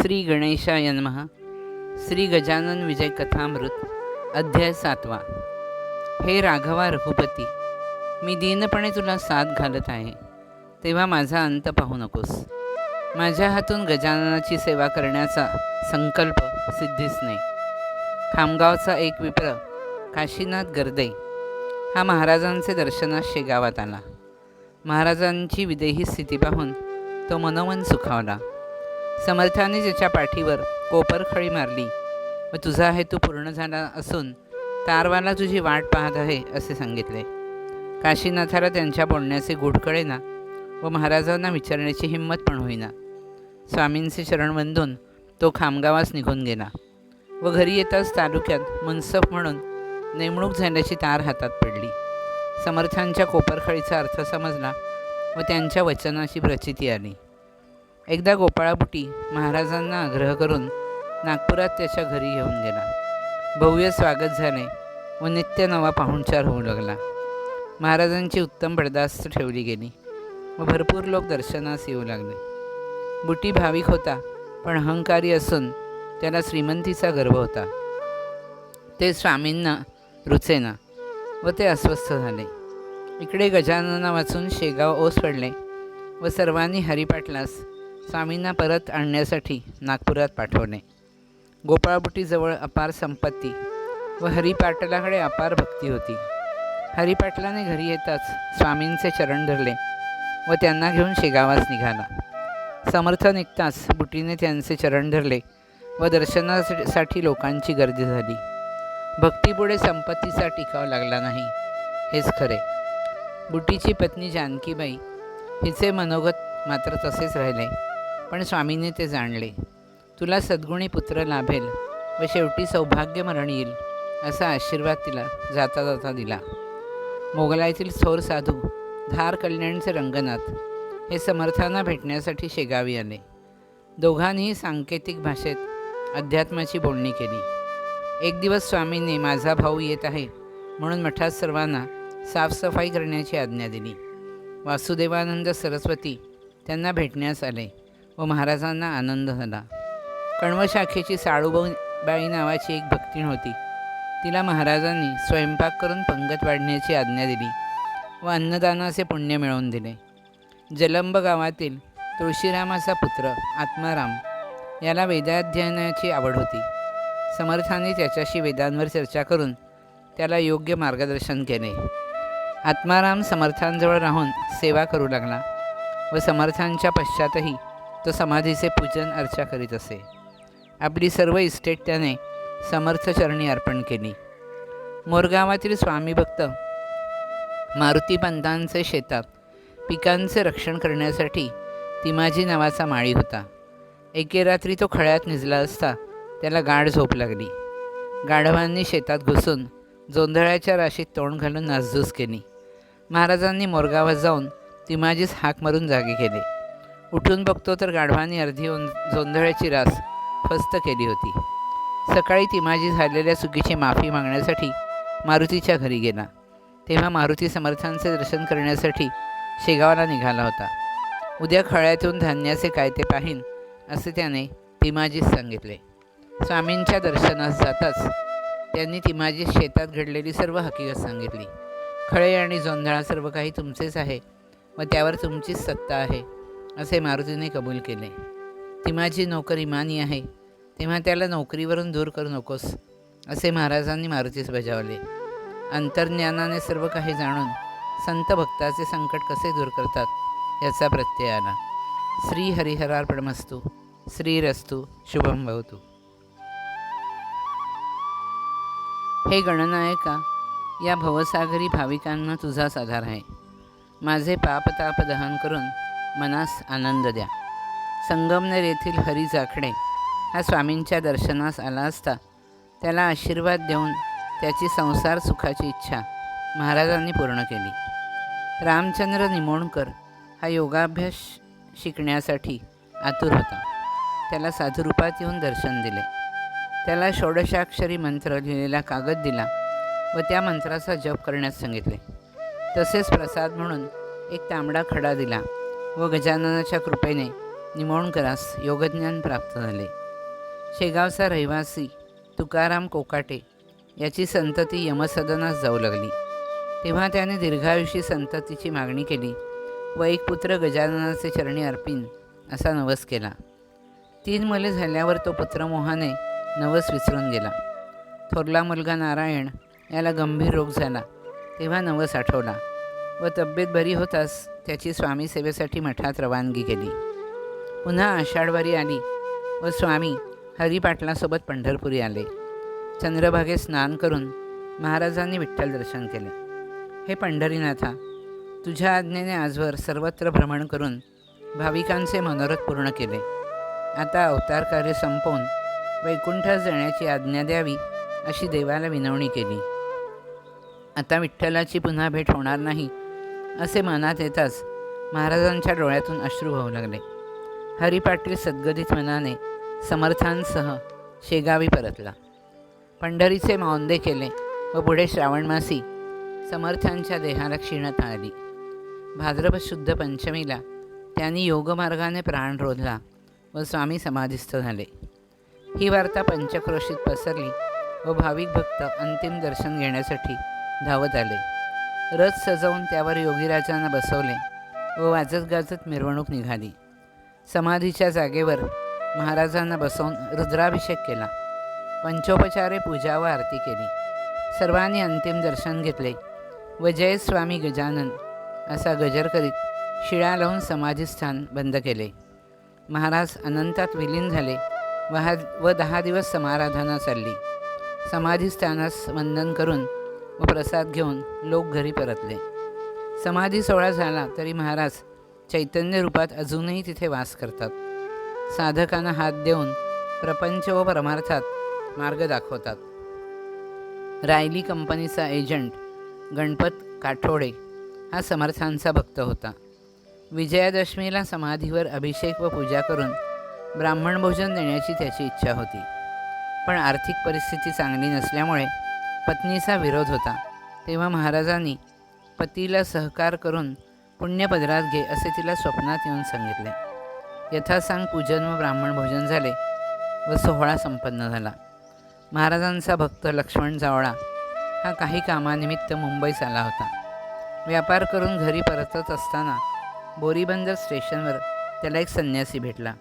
श्री गणेशाय नमः. श्री गजानन विजय कथामृत अध्याय 7. हे राघवा रघुपती, मी दीनपणे तुला साथ घालत आहे, तेव्हा माझा अंत पाहू नकोस. माझ्या हातून गजाननाची सेवा करण्याचा संकल्प सिद्धीस नाही. खामगावचा एक विप्र काशीनाथ गर्दे हा महाराजांचे दर्शनास शेगावात आला. महाराजांची विदेही स्थिती पाहून तो मनोमन सुखावला. समर्थाने ज्याच्या पाठीवर कोपरखळी मारली व तुझा हेतू पूर्ण झाला असून तारवाला तुझी वाट पाहत आहे असे सांगितले. काशीनाथाला त्यांच्या बोलण्याचे गूढ कळेना व महाराजांना विचारण्याची हिंमत पण होईना. स्वामींचे चरण वंदून तो खामगावास निघून गेला व घरी येताच तालुक्यात मुन्सफ म्हणून नेमणूक झाल्याची तार हातात पडली. समर्थांच्या कोपरखळीचा अर्थ समजला व त्यांच्या वचनाची प्रचिती आली. एकदा गोपाळापुटी महाराजांना आग्रह करून नागपुरात त्याच्या घरी घेऊन गेला. भव्य स्वागत झाले व नित्य नवा पाहुणचार होऊ लागला. महाराजांची उत्तम बडदास्त ठेवली गेली व भरपूर लोक दर्शनास येऊ लागले. बुटी भाविक होता, पण अहंकारी असून त्याला श्रीमंतीचा गर्व होता. ते स्वामींना रुचेना व ते अस्वस्थ झाले. इकडे गजानना वाचून शेगाव ओस पडले व सर्वांनी हरिपाटलास स्वामींना परत आणण्यासाठी नागपुरात पाठवले. गोपाळबुटीजवळ अपार संपत्ती व हरिपाटलाकडे अपार भक्ती होती. हरिपाटलाने घरी येताच स्वामींचे चरण धरले व त्यांना घेऊन शेगावास निघाला. समर्थ निघताच बुटीने त्यांचे चरण धरले व दर्शनासाठी लोकांची गर्दी झाली. भक्तीपुढे संपत्तीचा टिकाव लागला नाही, हेच खरे. बुटीची पत्नी जानकीबाई हिचे मनोगत मात्र तसेच राहिले, पण स्वामींनी ते जाणले. तुला सद्गुणी पुत्र लाभेल व शेवटी सौभाग्य मरण येईल असा आशीर्वाद तिला जाता जाता दिला. मोगलाईतील थोर साधू धार कल्याणचे रंगनाथ हे समर्थांना भेटण्यासाठी शेगावी आले. दोघांनीही सांकेतिक भाषेत अध्यात्माची बोलणी केली. एक दिवस स्वामींनी माझा भाऊ येत आहे म्हणून मठात सर्वांना साफसफाई करण्याची आज्ञा दिली. वासुदेवानंद सरस्वती त्यांना भेटण्यास आले व महाराजांना आनंद झाला. कण्वशाखेची साळूबाई नावाची एक भक्तीण होती. तिला महाराजांनी स्वयंपाक करून पंगत वाढण्याची आज्ञा दिली व अन्नदानाचे पुण्य मिळवून दिले. जलंब गावातील तुळशीरामाचा पुत्र आत्माराम याला वेदाध्ययनाची आवड होती. समर्थांनी त्याच्याशी वेदांवर चर्चा करून त्याला योग्य मार्गदर्शन केले. आत्माराम समर्थांजवळ राहून सेवा करू लागला व समर्थांच्या पश्चातही तो समाधीचे पूजन अर्चा करीत असे. आपली सर्व इस्टेट त्याने समर्थचरणी अर्पण केली. मोरगावातील स्वामी भक्त मारुतीपंतांचे शेतात पिकांचे रक्षण करण्यासाठी तिमाजी नावाचा माळी होता. एके रात्री तो खळ्यात निजला असता त्याला गाढ झोप लागली. गाढवांनी शेतात घुसून जोंधळ्याच्या राशीत तोंड घालून नासधूस केली. महाराजांनी मोरगावात जाऊन तिमाजीस हाक मारून जागे केले. उठून बघतो तर गाढवांनी अर्धी जोंधळ्याची रास फस्त केली होती. सकाळी तिमाजी झालेल्या चुकीची माफी मागण्यासाठी मारुतीच्या घरी गेला. तेव्हा मारुती समर्थांचे दर्शन करण्यासाठी शेगावला निघाला होता. उद्या खळ्यातून धान्याचे काय ते पाहीन असे त्याने तिमाजीस सांगितले. स्वामींच्या दर्शनास जाताच त्यांनी तिमाजीस शेतात घडलेली सर्व हकीकत सांगितली. खळे आणि जोंधळा सर्व काही तुमचेच आहे व त्यावर तुमचीच सत्ता आहे असे मारुतीने कबूल केले. तिमाजी नोकर इमानी आहे, तेव्हा त्याला नोकरीवरून दूर करू नकोस असे महाराजांनी मारुतीस बजावले. अंतर्ज्ञानाने सर्व काही जाणून संत भक्ताचे संकट कसे दूर करतात याचा प्रत्यय आला. श्री हरिहरार्पणमस्तु. श्रीरस्तु. शुभम भवतु. हे गणनायका, या भवसागरी भाविकांना तुझाच आधार आहे. माझे पापताप दहन करून मनास आनंद द्या. संगमनेर येथील हरी जाखडे हा स्वामींच्या दर्शनास आला असता त्याला आशीर्वाद देऊन त्याची संसार सुखाची इच्छा महाराजांनी पूर्ण केली. रामचंद्र निमोणकर हा योगाभ्यास शिकण्यासाठी आतुर होता. त्याला साधुरूपात येऊन दर्शन दिले. त्याला षोडशाक्षरी मंत्र लिहिलेला कागद दिला व त्या मंत्राचा जप करण्यास सांगितले. तसेच प्रसाद म्हणून एक तांबडा खडा दिला व गजाननाच्या कृपेने निमोणकरास योगज्ञान प्राप्त झाले. शेगावचा रहिवासी तुकाराम कोकाटे याची संतती यमसदनास जाऊ लागली. तेव्हा त्याने दीर्घायुषी संततीची मागणी केली व एक पुत्र गजाननाचे चरणी अर्पीन असा नवस केला. 3 मुले झाल्यावर तो पुत्र मोहाने नवस विसरून गेला. थोरला मुलगा नारायण याला गंभीर रोग झाला तेव्हा नवस आठवला व तब्येत बरी होताच त्याची स्वामी सेवेसाठी मठात रवानगी केली. पुन्हा आषाढवारी आली व स्वामी हरिपाटलासोबत पंढरपुरी आले. चंद्रभागेत स्नान करून महाराजांनी विठ्ठल दर्शन केले. हे पंढरीनाथा, तुझ्या आज्ञेने आजवर सर्वत्र भ्रमण करून भाविकांचे मनोरथ पूर्ण केले. आता अवतार कार्य संपवून वैकुंठास जाण्याची आज्ञा द्यावी अशी देवाला विनवणी केली. आता विठ्ठलाची पुन्हा भेट होणार नाही असे मनात येताच महाराजांच्या डोळ्यातून अश्रू वाहू लागले. हरिपाटील सद्गदित मनाने समर्थांसह शेगावी परतला. पंढरीचे मौंदे केले व पुढे श्रावणमासी समर्थांच्या देहाला क्षीणता आली. भाद्रपद शुद्ध पंचमीला त्यांनी योगमार्गाने प्राण रोधला व स्वामी समाधिस्थ झाले. ही वार्ता पंचक्रोशीत पसरली व भाविक भक्त अंतिम दर्शन घेण्यासाठी धावत आले. रथ सजवून त्यावर योगीराजांना बसवले व वाजत गाजत मिरवणूक निघाली. समाधीच्या जागेवर महाराजांना बसवून रुद्राभिषेक केला. पंचोपचारे पूजा व आरती केली. सर्वांनी अंतिम दर्शन घेतले व जय स्वामी गजानन असा गजर करीत शिळा लावून समाधीस्थान बंद केले. महाराज अनंतात विलीन झाले व 10 दिवस समाराधना चालली. समाधीस्थानास वंदन करून व प्रसाद घेऊन लोक घरी परतले. समाधी सोहळा झाला तरी महाराज चैतन्य रूपात अजूनही तिथे वास करतात. साधकांना हात देऊन प्रपंच व परमार्थात मार्ग दाखवतात. रायली कंपनीचा एजंट गणपत काठोडे हा समर्थांचा भक्त होता. विजयादशमीला समाधीवर अभिषेक व पूजा करून ब्राह्मण भोजन देण्याची त्याची इच्छा होती. पण आर्थिक परिस्थिती चांगली नसल्यामुळे पत्नीचा विरोध होता. तेव्हा महाराजांनी पतीला सहकार करून पुण्यपदरात घे असे तिला स्वप्नात येऊन सांगितले. यथासांग पूजन व ब्राह्मण भोजन झाले व सोहळा संपन्न झाला. महाराजांचा भक्त लक्ष्मण जावळा हा काही कामानिमित्त मुंबईस आला होता. व्यापार करून घरी परतत असताना बोरीबंदर स्टेशनवर त्याला एक संन्यासी भेटला.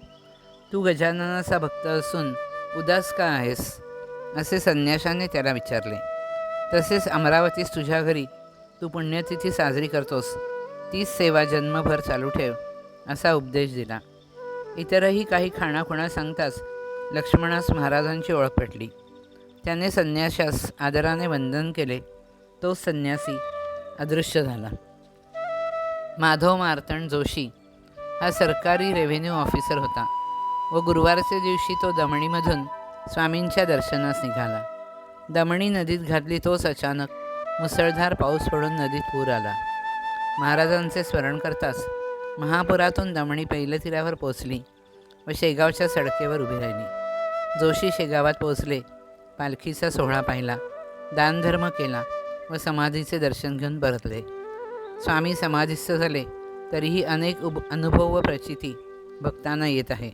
तू गजाननाचा भक्त असून उदास का आहेस असे संन्याशाने त्याला विचारले. तसेच अमरावतीस तुझ्या घरी तू पुण्यतिथी साजरी करतोस तीच सेवा जन्मभर चालू ठेव असा उपदेश दिला. इतरही काही खाणाखुणा सांगताच लक्ष्मणास महाराजांची ओळख पटली. त्याने संन्याशास आदराने वंदन केले. तो संन्यासी अदृश्य झाला. माधव मार्तंड जोशी हा सरकारी रेव्हेन्यू ऑफिसर होता व गुरुवारच्या दिवशी तो दमणीमधून स्वामींच्या दर्शनास निघाला. दमणी नदीत घातली तोच अचानक मुसळधार पाऊस पडून नदीत पूर आला. महाराजांचे स्मरण करताच महापुरातून दमणी पैलतीरावर पोचली व शेगावच्या सडकेवर उभी राहिली. जोशी शेगावात पोचले, पालखीचा सोहळा पाहिला, दानधर्म केला व समाधीचे दर्शन घेऊन परतले. स्वामी समाधीस्थ झाले तरीही अनेक अनुभव व प्रचिती भक्तांना येत आहे.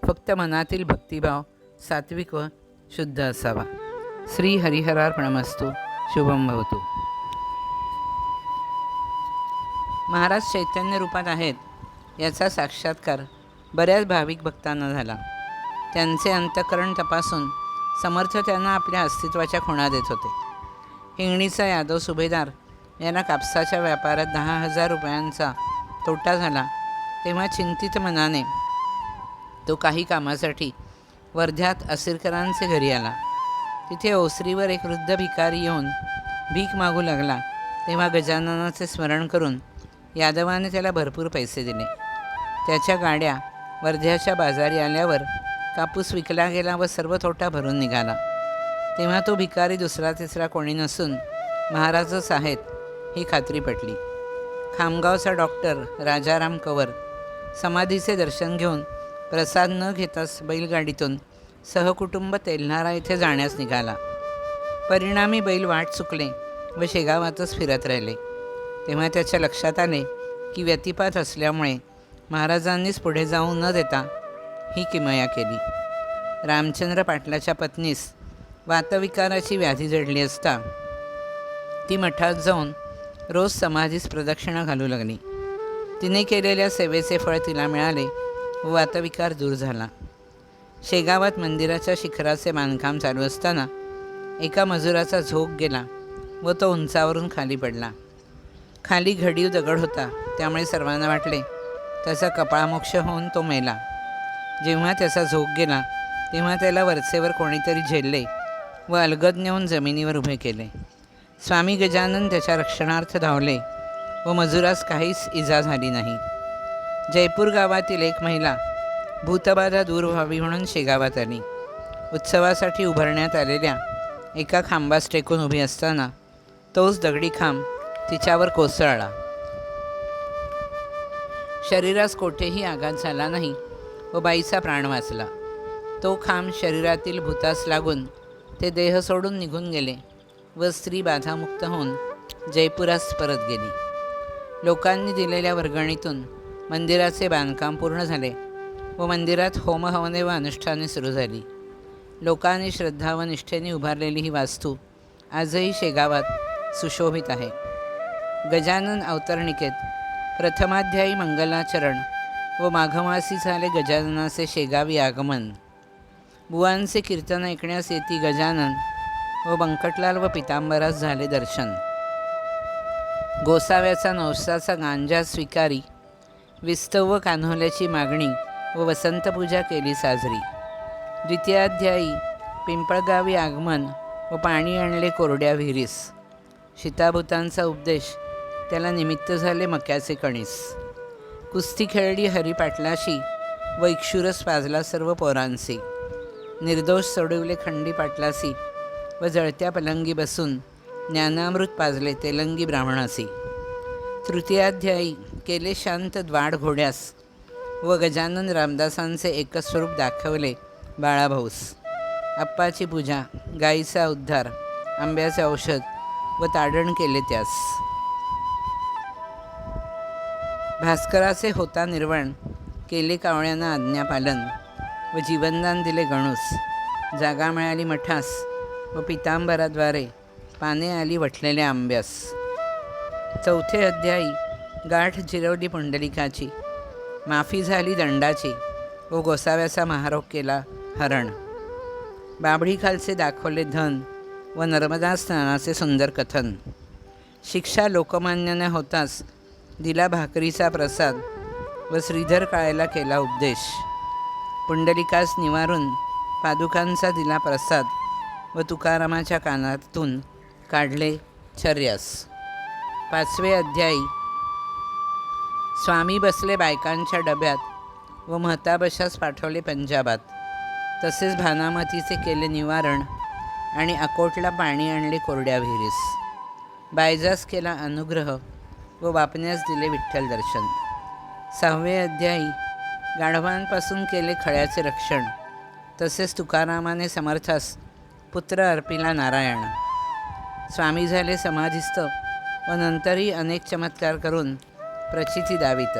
फक्त मनातील भक्तिभाव सात्विक व शुद्ध असावा. श्री हरिहरार्पणमस्तु. शुभम भवतु. महाराज चैतन्य रूपात आहेत याचा साक्षात्कार बऱ्याच भाविक भक्तांना झाला. त्यांचे अंतःकरण तपासून समर्थ त्यांना आपल्या अस्तित्वाच्या खुणा देत होते. हिंगणीचा यादव सुभेदार याला कापसाच्या व्यापारात 10,000 रुपयांचा तोटा झाला तेव्हा चिंतित मनाने तो काही कामासाठी वर्ध्यात असिरकरांचे घरी आला. तिथे ओसरीवर एक वृद्ध भिकारी येऊन भीक मागू लागला तेव्हा गजाननाचे स्मरण करून यादवाने त्याला भरपूर पैसे दिले. त्याच्या गाड्या वर्ध्याच्या बाजारी आल्यावर कापूस विकला गेला व सर्व तोटा भरून निघाला. तेव्हा तो भिकारी दुसरा तिसरा कोणी नसून महाराजच आहेत ही खात्री पटली. खामगावचा डॉक्टर राजाराम कवर समाधीचे दर्शन घेऊन प्रसाद न घेताच बैलगाडीतून सहकुटुंब तेल्हारा येथे जाण्यास निघाला. परिणामी बैल वाट चुकले व शेगावातच फिरत राहिले. तेव्हा त्याच्या लक्षात आले की व्यतिपात असल्यामुळे महाराजांनीच पुढे जाऊ न देता ही किमया केली. रामचंद्र पाटलाच्या पत्नीस वातविकाराची व्याधी जडली असता ती मठात जाऊन रोज समाधीस प्रदक्षिणा घालू लागली. तिने केलेल्या सेवेचे फळ तिला मिळाले व वातविकार दूर झाला. शेगावात मंदिराच्या शिखराचे बांधकाम चालू असताना एका मजुराचा झोक गेला व तो उंचावरून खाली पडला. खाली घडीव दगड होता, त्यामुळे सर्वांना वाटले त्याचा कपाळमोक्ष होऊन तो मेला. जेव्हा त्याचा झोक गेला तेव्हा त्याला वरचेवर कोणीतरी झेलले व अलगद नेऊन जमिनीवर उभे केले. स्वामी गजानन त्याच्या रक्षणार्थ धावले व मजुरास काहीच इजा झाली नाही. जयपूर गावातील एक महिला भूतबाधा दूर व्हावी म्हणून शेगावात आली. उत्सवासाठी उभारण्यात आलेल्या एका खांबास टेकून उभी असताना तोच दगडी खांब तिच्यावर कोसळला. शरीरास कोठेही आघात झाला नाही व बाईचा प्राण वाचला. तो खांब शरीरातील भूतास लागून ते देह सोडून निघून गेले व स्त्री बाधामुक्त होऊन जयपुरास परत गेली. लोकांनी दिलेल्या वर्गणीतून मंदिराचे बांधकाम पूर्ण झाले व मंदिरात होमहवने व अनुष्ठाने सुरू झाली. लोकांनी श्रद्धा व निष्ठेने उभारलेली ही वास्तू आजही शेगावात सुशोभित आहे. गजानन अवतरणिकेत प्रथमाध्यायी मंगलाचरण व माघमासी झाले गजाननाचे शेगावी आगमन. बुवांचे कीर्तन ऐकण्यास येती गजानन व बंकटलाल व पितांबरास झाले दर्शन. गोसाव्याचा नवसाचा गांजा स्वीकारी, विस्तव व कान्होल्याची मागणी व वसंतपूजा केली साजरी. द्वितीयाध्यायी पिंपळगावी आगमन व पाणी आणले कोरड्या विहिरीस. शीताभूतांचा उपदेश, त्याला निमित्त झाले मक्याचे कणीस. कुस्ती खेळली हरिपाटलाशी व इक्षुरस पाजला सर्व पोरांसी. निर्दोष सोडविले खंडी पाटलासी व जळत्या पलंगी बसून ज्ञानामृत पाजले तेलंगी ब्राह्मणासी. तृतीयाध्यायी केले शांत द्वाड घोड्यास व गजानन रामदासांचे एकच स्वरूप दाखवले बाळाभाऊस. अप्पाची पूजा, गाईचा उद्धार, आंब्याचे औषध व ताडण केले त्यास. भास्कराचे होता निर्वाण, केले कावळ्यांना आज्ञापालन व जीवनदान दिले गणूस. जागा मिळाली मठास व पितांबराद्वारे पाने आली वठलेल्या आंब्यास. चौथे अध्यायी गाठ जिरवली पुंडलिकाची, माफी झाली दंडाची व गोसाव्याचा महारोग केला हरण. बाभळीखालचे दाखवले धन व नर्मदा स्नानाचे सुंदर कथन. शिक्षा लोकमान्य न होताच दिला भाकरीचा प्रसाद व श्रीधर काळेला केला उपदेश. पुंडलिकास निवारून पादुकांचा दिला प्रसाद व तुकारामाच्या कानातून काढले छर्यास. पाचवे अध्यायी स्वामी बसले बायकांच्या डब्यात व महताबशास पाठवले पंजाबात. तसेच भानामतीचे केले निवारण आणि अकोटला पाणी आणले कोरड्या विहिरीस. बायजास केला अनुग्रह व बापण्यास दिले विठ्ठल दर्शन. सहावे अध्यायी गाढवांपासून केले खळ्याचे रक्षण. तसेच तुकारामाने समर्थास पुत्र अर्पिला नारायण. स्वामी झाले समाधिस्थ व नंतरही अनेक चमत्कार करून प्रचिती दावित.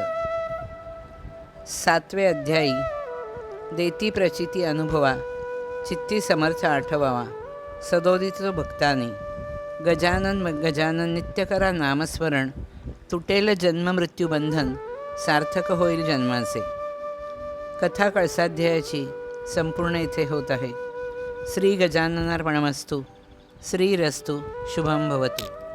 सातवे अध्यायी देती प्रचिती अनुभवा, चित्ती समर्थ आठवावा, सदोदित भक्तानी. गजानन गजानन नित्य करा नामस्मरण, तुटेल जन्ममृत्यूबंधन, सार्थक होईल जन्माचे. कथा कळसाध्यायाची संपूर्ण इथे होत आहे. श्री गजाननार्पणमस्तु. श्रीरस्तु. शुभम भवतु.